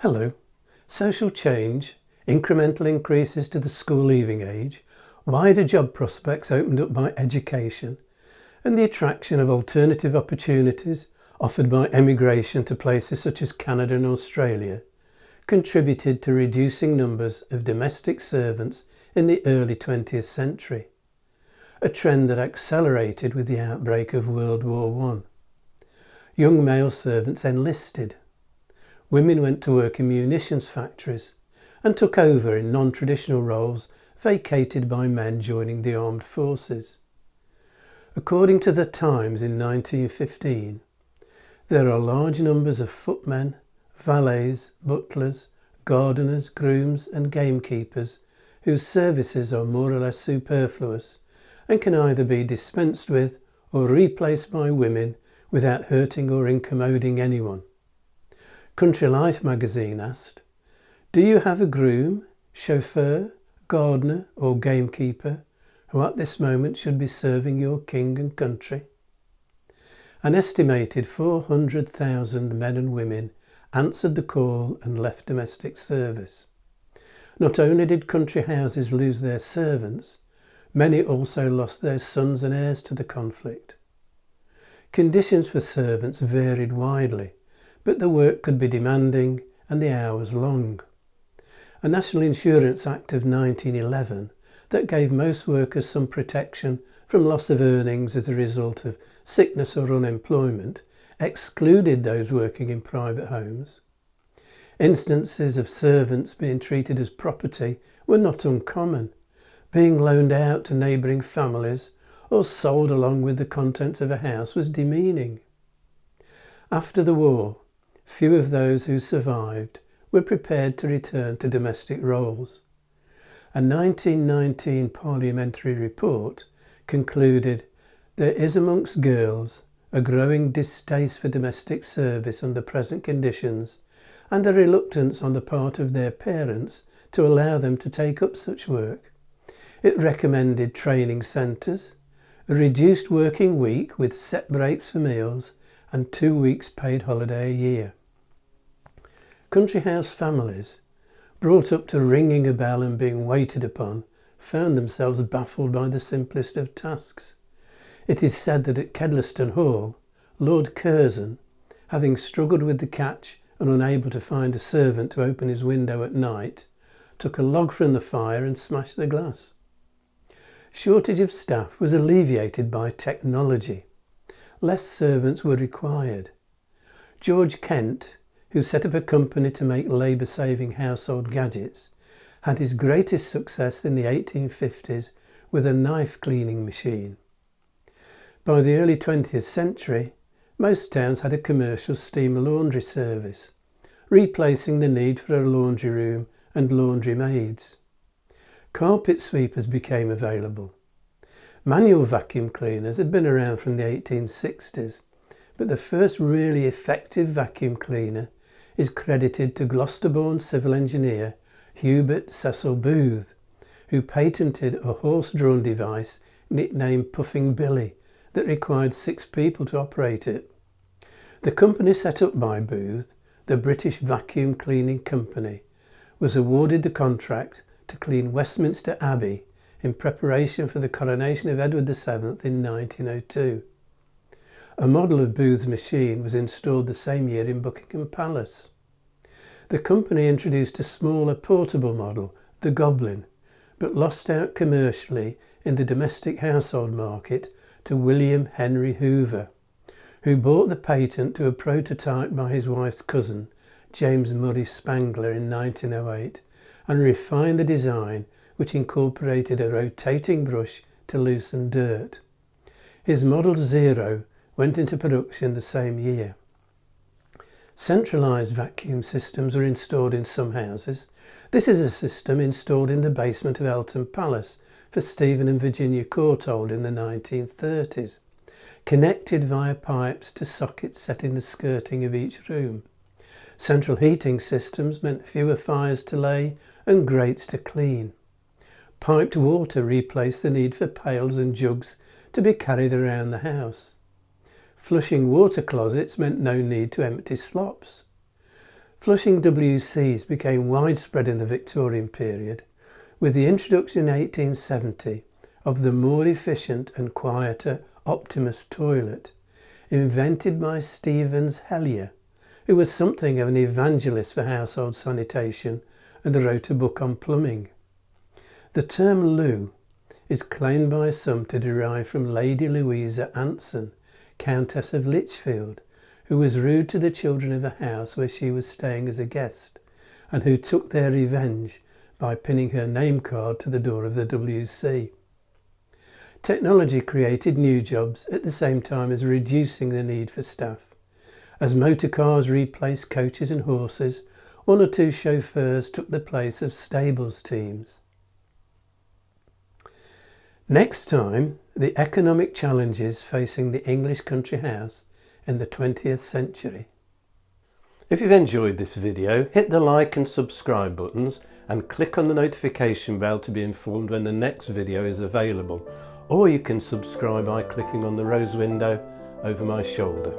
Hello. Social change, incremental increases to the school leaving age, wider job prospects opened up by education, and the attraction of alternative opportunities offered by emigration to places such as Canada and Australia contributed to reducing numbers of domestic servants in the early 20th century, a trend that accelerated with the outbreak of World War I. Young male servants enlisted. Women went to work in munitions factories and took over in non-traditional roles vacated by men joining the armed forces. According to the Times in 1915, there are large numbers of footmen, valets, butlers, gardeners, grooms and gamekeepers whose services are more or less superfluous and can either be dispensed with or replaced by women without hurting or incommoding anyone. Country Life magazine asked, "Do you have a groom, chauffeur, gardener or gamekeeper who at this moment should be serving your king and country?" An estimated 400,000 men and women answered the call and left domestic service. Not only did country houses lose their servants, many also lost their sons and heirs to the conflict. Conditions for servants varied widely, but the work could be demanding and the hours long. A National Insurance Act of 1911 that gave most workers some protection from loss of earnings as a result of sickness or unemployment excluded those working in private homes. Instances of servants being treated as property were not uncommon, being loaned out to neighbouring families or sold along with the contents of a house was demeaning. After the war, few of those who survived were prepared to return to domestic roles. A 1919 parliamentary report concluded there is amongst girls a growing distaste for domestic service under present conditions and a reluctance on the part of their parents to allow them to take up such work. It recommended training centres, a reduced working week with set breaks for meals and 2 weeks paid holiday a year. Country house families, brought up to ringing a bell and being waited upon, found themselves baffled by the simplest of tasks. It is said that at Kedleston Hall, Lord Curzon, having struggled with the catch and unable to find a servant to open his window at night, took a log from the fire and smashed the glass. Shortage of staff was alleviated by technology. Less servants were required. George Kent, who set up a company to make labour-saving household gadgets, had his greatest success in the 1850s with a knife cleaning machine. By the early 20th century, most towns had a commercial steam laundry service, replacing the need for a laundry room and laundry maids. Carpet sweepers became available. Manual vacuum cleaners had been around from the 1860s, but the first really effective vacuum cleaner is credited to Gloucester-born civil engineer Hubert Cecil Booth, who patented a horse-drawn device nicknamed Puffing Billy that required 6 people to operate it. The company set up by Booth, the British Vacuum Cleaning Company, was awarded the contract to clean Westminster Abbey in preparation for the coronation of Edward VII in 1902. A model of Booth's machine was installed the same year in Buckingham Palace. The company introduced a smaller portable model, the Goblin, but lost out commercially in the domestic household market to William Henry Hoover, who bought the patent to a prototype by his wife's cousin, James Murray Spangler, in 1908, and refined the design, which incorporated a rotating brush to loosen dirt. His Model Zero went into production the same year. Centralised vacuum systems are installed in some houses. This is a system installed in the basement of Eltham Palace for Stephen and Virginia Courtauld in the 1930s, connected via pipes to sockets set in the skirting of each room. Central heating systems meant fewer fires to lay and grates to clean. Piped water replaced the need for pails and jugs to be carried around the house. Flushing water closets meant no need to empty slops. Flushing WCs became widespread in the Victorian period with the introduction in 1870 of the more efficient and quieter Optimus toilet, invented by Stevens Helier, who was something of an evangelist for household sanitation and wrote a book on plumbing. The term loo is claimed by some to derive from Lady Louisa Anson, Countess of Lichfield, who was rude to the children of a house where she was staying as a guest, and who took their revenge by pinning her name card to the door of the WC. Technology created new jobs at the same time as reducing the need for staff. As motor cars replaced coaches and horses, one or two chauffeurs took the place of stables teams. Next time, the economic challenges facing the English country house in the 20th century. If you've enjoyed this video, hit the like and subscribe buttons and click on the notification bell to be informed when the next video is available, or you can subscribe by clicking on the rose window over my shoulder.